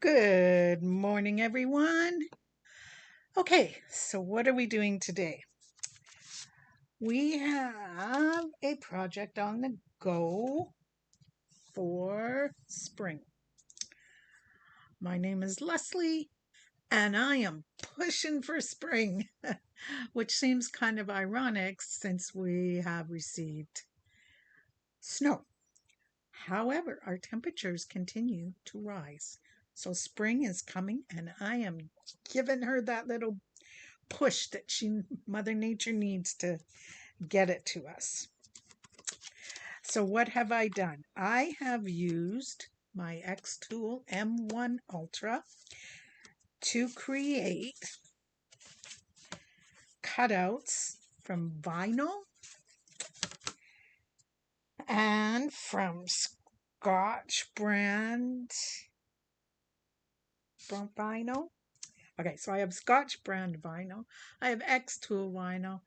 Good morning, everyone. Okay, so what are we doing today? We have a project on the go for spring. My name is Leslie, and I am pushing for spring, which seems kind of ironic since we have received snow. However, our temperatures continue to rise. So spring is coming, and I am giving her that little push that Mother Nature needs to get it to us. So what have I done? I have used my Xtool M1 Ultra to create cutouts from vinyl and from Scotch brand vinyl. Okay, so I have Scotch brand vinyl. I have Xtool vinyl.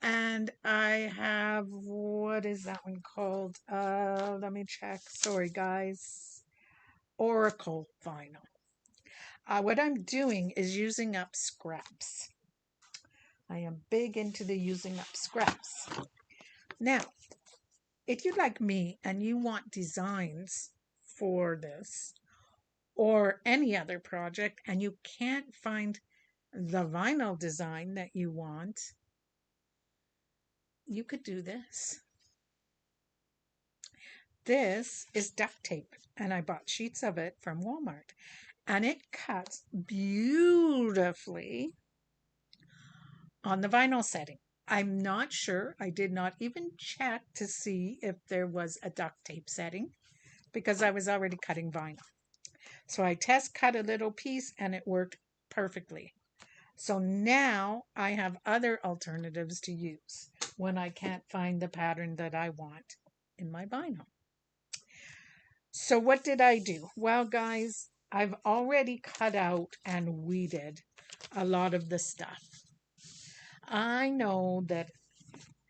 And I have, what is that one called? Let me check. Sorry, guys. Oracle vinyl. What I'm doing is using up scraps. I am big into the using up scraps. Now, if you're like me and you want designs for this or any other project and you can't find the vinyl design that you want, you could do this. This is duct tape, and I bought sheets of it from Walmart, and it cuts beautifully on the vinyl setting. I'm not sure. I did not even check to see if there was a duct tape setting because I was already cutting vinyl. So I test cut a little piece and it worked perfectly. So now I have other alternatives to use when I can't find the pattern that I want in my vinyl. So what did I do? Well, guys, I've already cut out and weeded a lot of the stuff. I know that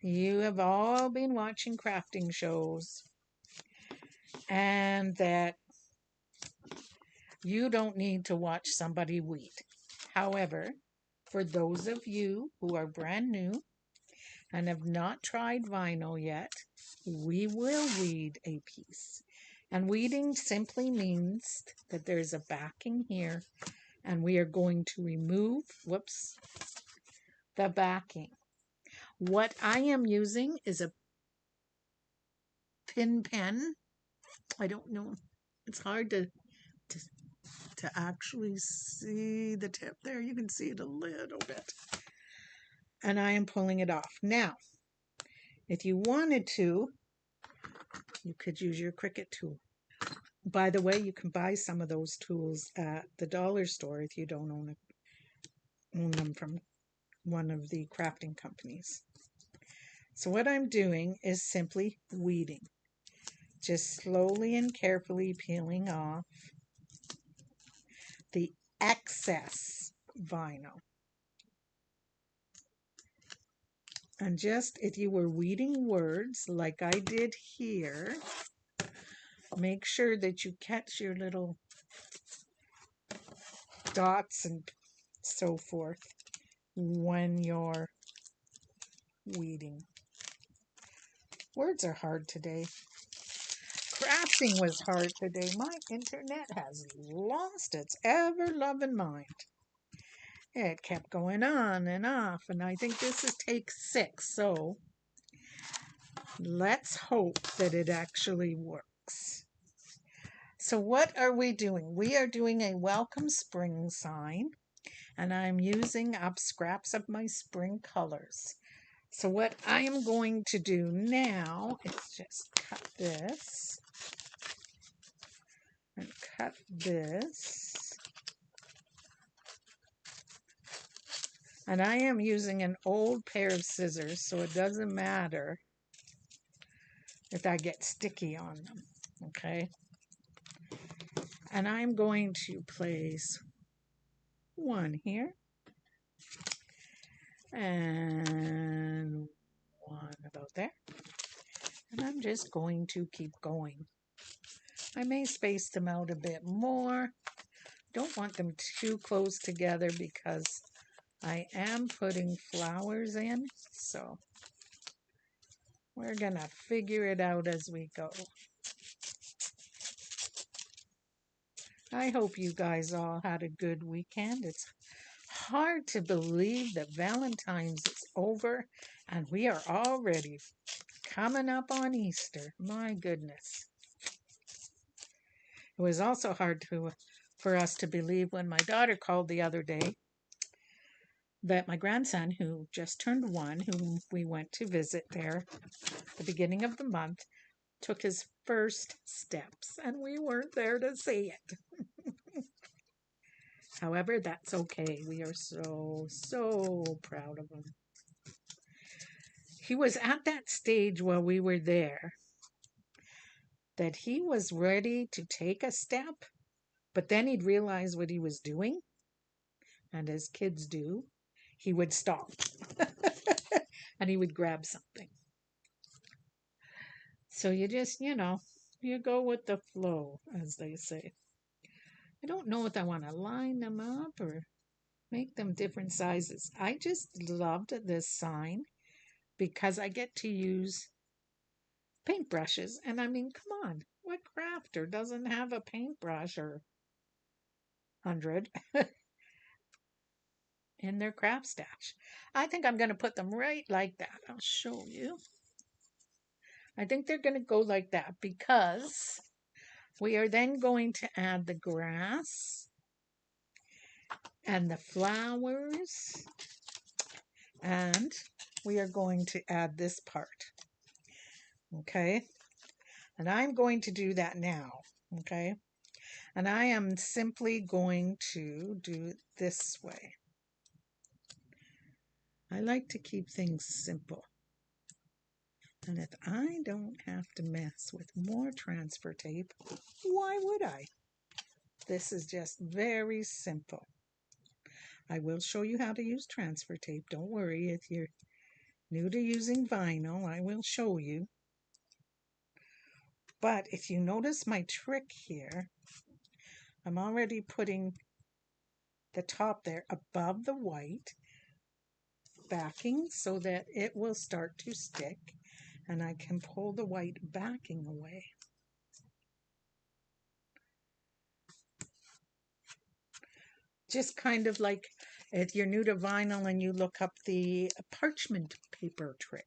you have all been watching crafting shows and that you don't need to watch somebody weed. However, for those of you who are brand new and have not tried vinyl yet, we will weed a piece. And weeding simply means that there's a backing here and we are going to remove, the backing. What I am using is a pin pen. I don't know. It's hard to, to actually see the tip there. You can see it a little bit. And I am pulling it off. Now, if you wanted to, you could use your Cricut tool. By the way, you can buy some of those tools at the dollar store if you don't own them from one of the crafting companies. So what I'm doing is simply weeding. Just slowly and carefully peeling off the excess vinyl. And just if you were weeding words like I did here, make sure that you catch your little dots and so forth when you're weeding. Words are hard today. Crafting was hard today. My internet has lost its ever-loving mind. It kept going on and off, and I think this is take 6, so let's hope that it actually works. So what are we doing? We are doing a welcome spring sign, and I'm using up scraps of my spring colors. So what I am going to do now is just cut this and cut this. And I am using an old pair of scissors, so it doesn't matter if I get sticky on them, okay? And I'm going to place one here and one about there. And I'm just going to keep going. I may space them out a bit more, don't want them too close together because I am putting flowers in. So we're gonna figure it out as we go. I hope you guys all had a good weekend. It's hard to believe that Valentine's is over and we are already coming up on Easter. My goodness. It was also hard for us to believe when my daughter called the other day that my grandson, who just turned 1, whom we went to visit there at the beginning of the month, took his first steps, and we weren't there to see it. However, that's okay. We are so proud of him. He was at that stage while we were there that he was ready to take a step, but then he'd realize what he was doing, and as kids do, he would stop and he would grab something. So you just, you go with the flow, as they say. I don't know if I want to line them up or make them different sizes. I just loved this sign because I get to use paintbrushes. And I mean, come on, what crafter doesn't have a paintbrush or 100 in their craft stash? I think I'm going to put them right like that. I'll show you. I think they're going to go like that because we are then going to add the grass and the flowers, and we are going to add this part. Okay, and I'm going to do that now. Okay, and I am simply going to do it this way. I like to keep things simple, and if I don't have to mess with more transfer tape, why would I? This is just very simple. I will show you how to use transfer tape. Don't worry, if you're new to using vinyl, I will show you. But if you notice my trick here, I'm already putting the top there above the white backing so that it will start to stick, and I can pull the white backing away. Just kind of like if you're new to vinyl and you look up the parchment paper trick.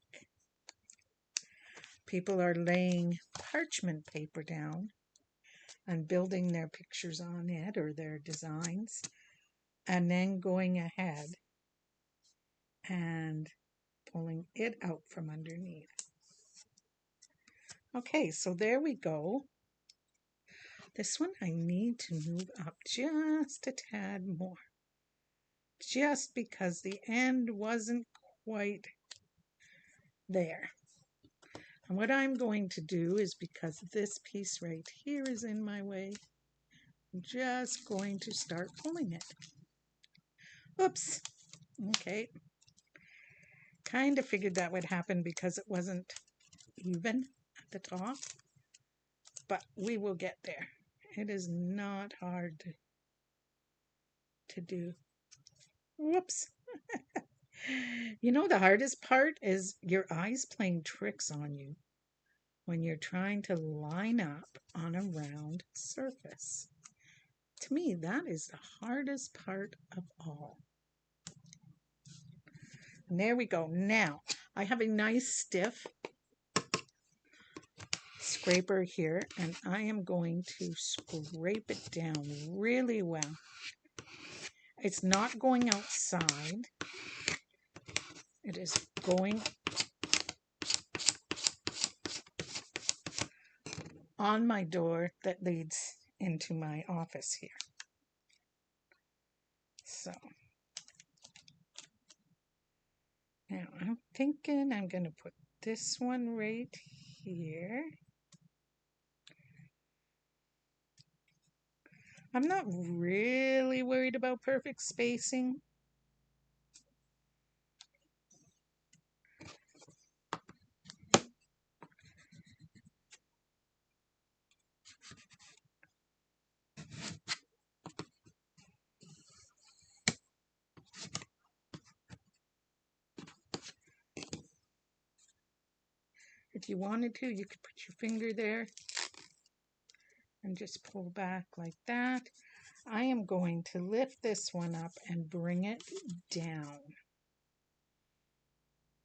People are laying parchment paper down and building their pictures on it or their designs, and then going ahead and pulling it out from underneath. Okay, so there we go. This one I need to move up just a tad more, just because the end wasn't quite there. And what I'm going to do is, because this piece right here is in my way, I'm just going to start pulling it. Oops. Okay. Kind of figured that would happen because it wasn't even at the top, but we will get there. It is not hard to do. Whoops. You know, the hardest part is your eyes playing tricks on you when you're trying to line up on a round surface. To me, that is the hardest part of all. And there we go. Now, I have a nice stiff scraper here, and I am going to scrape it down really well. It's not going outside. It is going on my door that leads into my office here. So now I'm thinking I'm going to put this one right here. I'm not really worried about perfect spacing. If you wanted to, you could put your finger there and just pull back like that. I am going to lift this one up and bring it down.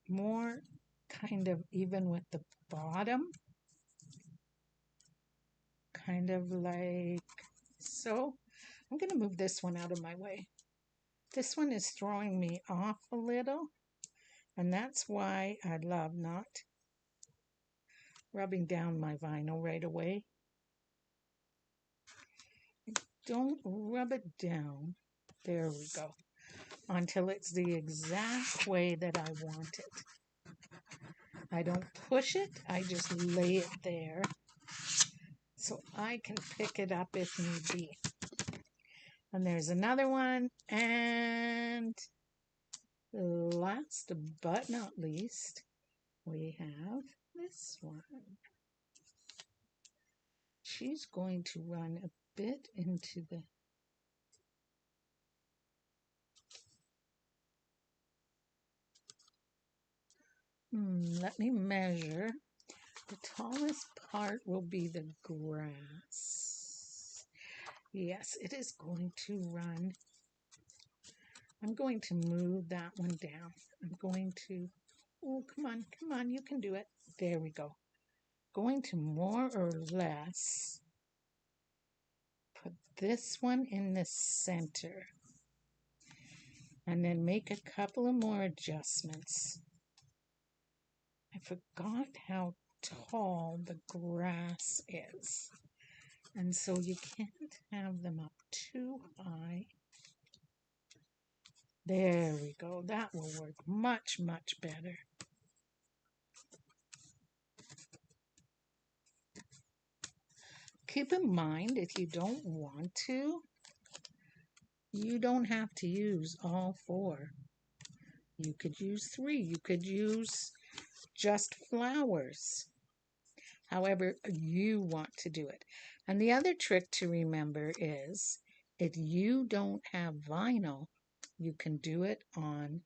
More kind of even with the bottom. Kind of like so. I'm going to move this one out of my way. This one is throwing me off a little, and that's why I love not rubbing down my vinyl right away. Don't rub it down. There we go. Until it's the exact way that I want it. I don't push it, I just lay it there so I can pick it up if need be. And there's another one, and last but not least, we have this one. She's going to run a bit into the let me measure. The tallest part will be the grass. Yes, it is going to run. I'm going to move that one down. I'm going to, oh, come on, you can do it. There we go. Going to more or less put this one in the center. And then make a couple of more adjustments. I forgot how tall the grass is. And so you can't have them up too high. There we go. That will work much, much better. Keep in mind, if you don't want to, you don't have to use all 4. You could use 3. You could use just flowers. However you want to do it. And the other trick to remember is if you don't have vinyl, you can do it on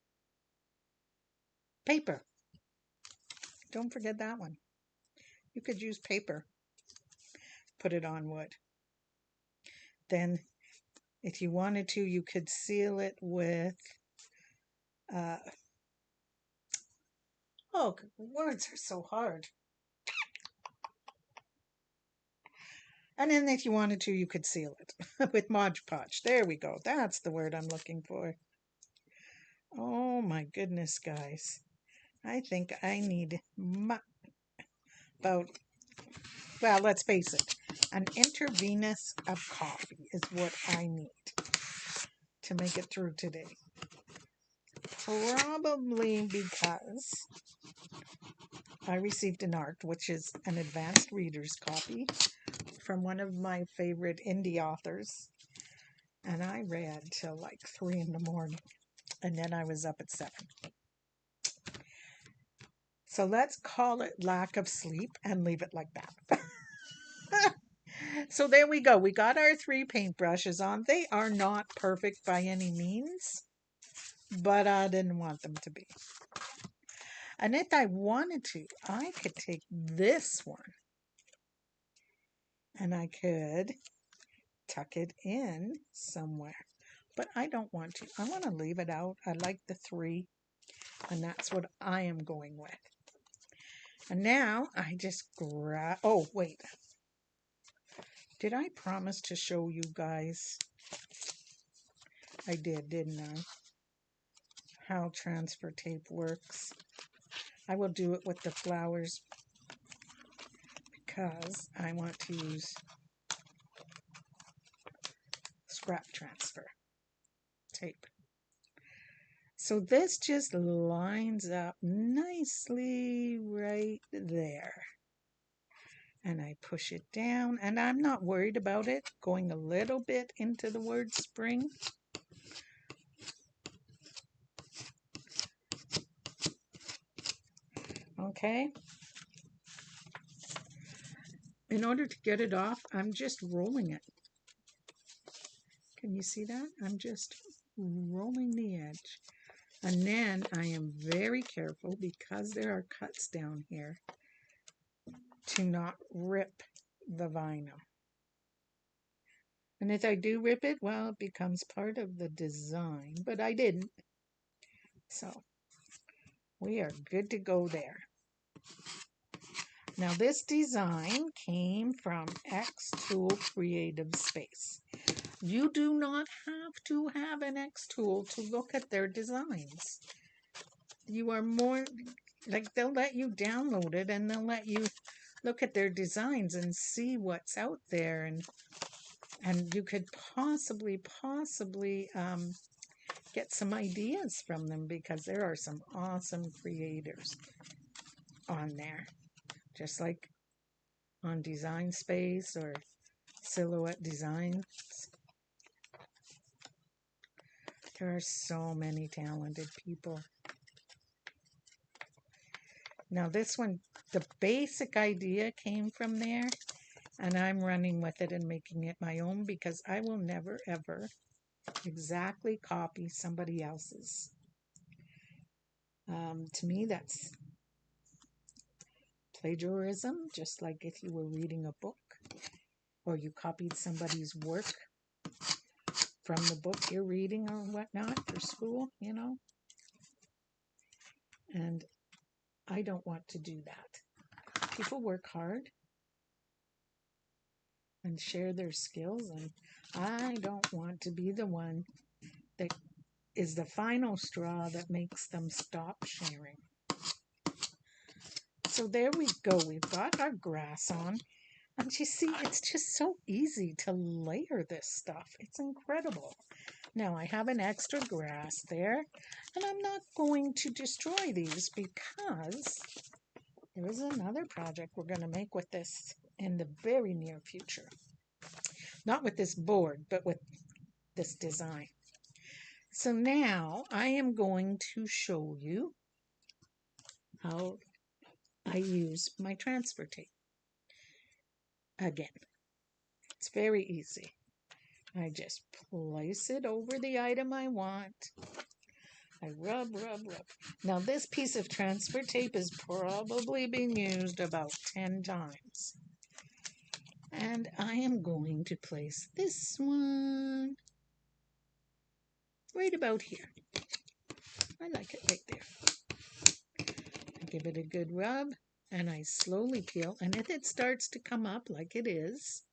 paper. Don't forget that one. You could use paper. Put it on wood. Then if you wanted to, you could seal it with oh, words are so hard. And then if you wanted to, you could seal it with Mod Podge. There we go. That's the word I'm looking for. Oh my goodness, guys. I think I need about, well, let's face it, an intravenous of coffee is what I need to make it through today. Probably because I received an ARC, which is an advanced reader's copy from one of my favorite indie authors. And I read till like 3 in the morning. And then I was up at 7. So let's call it lack of sleep and leave it like that. So there we go. We got our 3 paintbrushes on. They are not perfect by any means, but I didn't want them to be. And if I wanted to, I could take this one and I could tuck it in somewhere. But I don't want to. I want to leave it out. I like the 3, and that's what I am going with. And now I just grab, oh, wait. Did I promise to show you guys? I did, didn't I? How transfer tape works. I will do it with the flowers because I want to use scrap transfer tape. So this just lines up nicely right there. And I push it down, and I'm not worried about it going a little bit into the word spring. Okay. In order to get it off, I'm just rolling it. Can you see that? I'm just rolling the edge. And then I am very careful because there are cuts down here. to not rip the vinyl. And if I do rip it, well, it becomes part of the design, but I didn't. So we are good to go there. Now this design came from Xtool Creative Space. You do not have to have an Xtool to look at their designs. You are more, like, they'll let you download it and they'll let you look at their designs and see what's out there, and you could possibly get some ideas from them, because there are some awesome creators on there, just like on Design Space or Silhouette Designs. There are so many talented people. Now this one, the basic idea came from there, and I'm running with it and making it my own, because I will never ever exactly copy somebody else's. To me, that's plagiarism, just like if you were reading a book or you copied somebody's work from the book you're reading or whatnot for school, you know. And I don't want to do that. People work hard and share their skills, and I don't want to be the one that is the final straw that makes them stop sharing. So there we go. We've got our grass on. And you see, it's just so easy to layer this stuff. It's incredible. Now I have an extra grass there, and I'm not going to destroy these, because there is another project we're going to make with this in the very near future. Not with this board, but with this design. So now I am going to show you how I use my transfer tape. Again, it's very easy. I just place it over the item I want. I rub. Now this piece of transfer tape is probably being used about 10 times. And I am going to place this one right about here. I like it right there. I give it a good rub, and I slowly peel. And if it starts to come up like it is,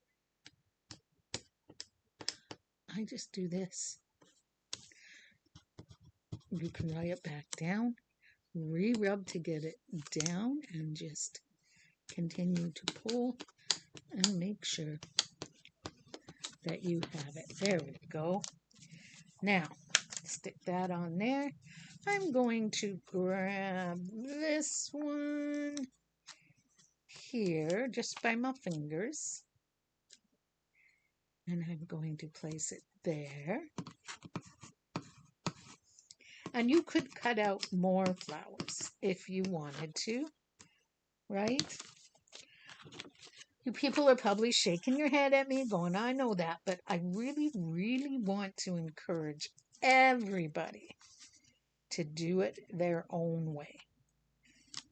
I just do this. You can lay it back down, re-rub to get it down, and just continue to pull and make sure that you have it. There we go. Now, stick that on there. I'm going to grab this one here just by my fingers, and I'm going to place it there. And you could cut out more flowers if you wanted to, right? You people are probably shaking your head at me going, I know that, but I really want to encourage everybody to do it their own way.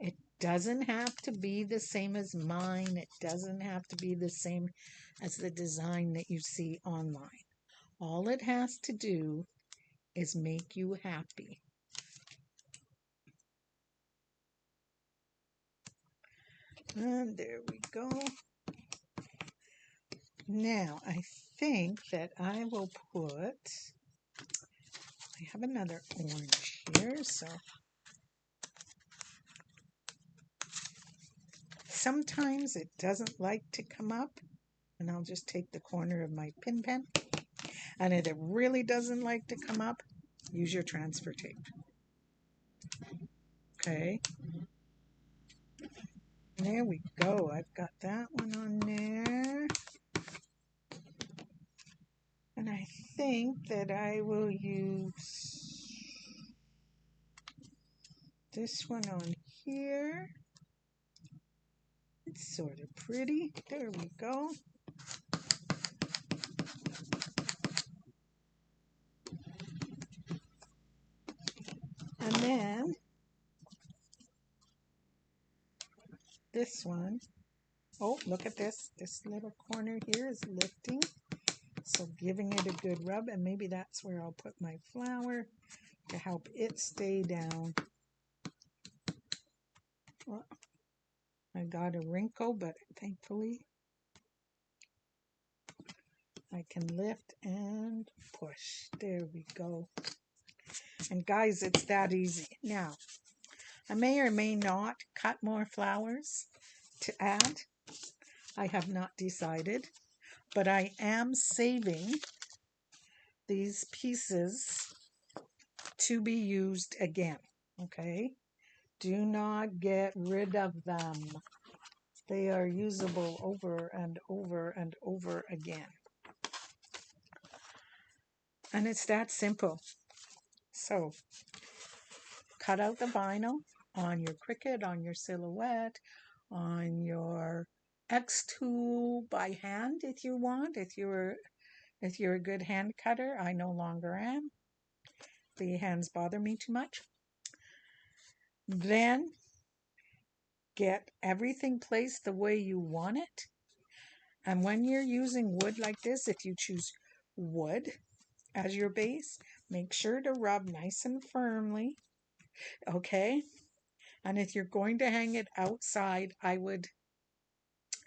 It doesn't have to be the same as mine. It doesn't have to be the same as the design that you see online. All it has to do is make you happy. And there we go. Now, I think that I will put, I have another orange here, so sometimes it doesn't like to come up, and I'll just take the corner of my pin pen. And if it really doesn't like to come up, use your transfer tape. Okay. There we go. I've got that one on there. And I think that I will use this one on here. It's sort of pretty. There we go. And then this one Oh, look at this. This little corner here is lifting. So giving it a good rub, and maybe that's where I'll put my flour to help it stay down. Well, I got a wrinkle, but thankfully I can lift and push. There we go. And guys, it's that easy. Now, I may or may not cut more flowers to add. I have not decided, but I am saving these pieces to be used again. Okay? Do not get rid of them. They are usable over and over and over again. And it's that simple. So, cut out the vinyl on your Cricut, on your Silhouette, on your X tool by hand if you want. If you're a good hand cutter, I no longer am. The hands bother me too much. Then get everything placed the way you want it. And when you're using wood like this, if you choose wood as your base, make sure to rub nice and firmly. Okay? And if you're going to hang it outside, I would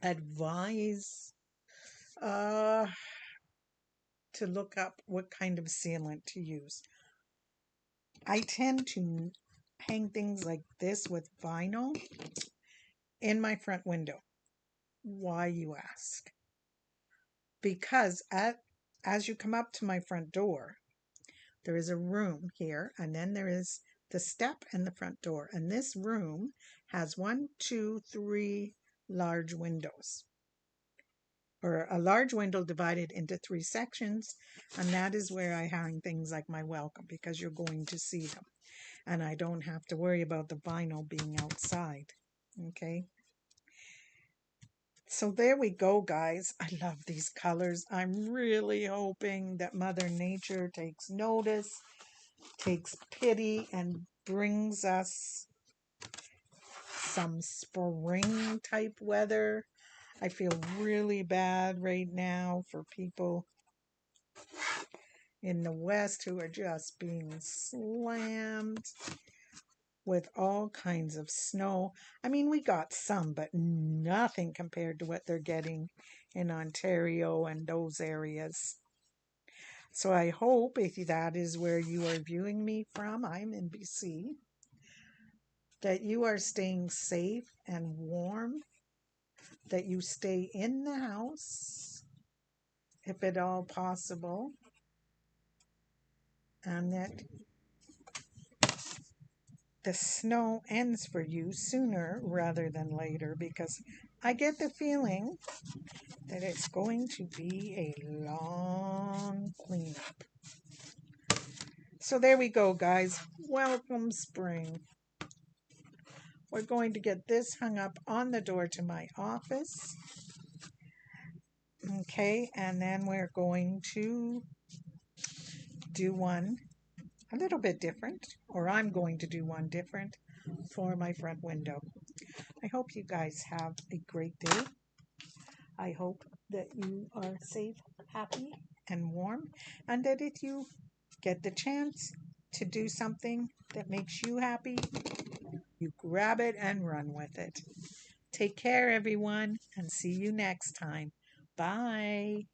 advise to look up what kind of sealant to use. I tend to hang things like this with vinyl in my front window. Why, you ask? Because as you come up to my front door, there is a room here, and then there is the step and the front door. And this room has 1, 2, 3 large windows, or a large window divided into 3 sections. And that is where I hang things like my welcome, because you're going to see them. And I don't have to worry about the vinyl being outside. Okay. So there we go, guys. I love these colors. I'm really hoping that Mother Nature takes notice, takes pity, and brings us some spring type weather. I feel really bad right now for people in the West who are just being slammed with all kinds of snow. I mean, we got some, but nothing compared to what they're getting in Ontario and those areas. So I hope if that is where you are viewing me from, I'm in BC, that you are staying safe and warm, that you stay in the house if at all possible, and that the snow ends for you sooner rather than later, because I get the feeling that it's going to be a long cleanup. So there we go, guys. Welcome spring. We're going to get this hung up on the door to my office. Okay, and then we're going to do one a little bit different, or I'm going to do one different for my front window. I hope you guys have a great day. I hope that you are safe, happy, and warm, and that if you get the chance to do something that makes you happy, you grab it and run with it. Take care, everyone, and see you next time. Bye.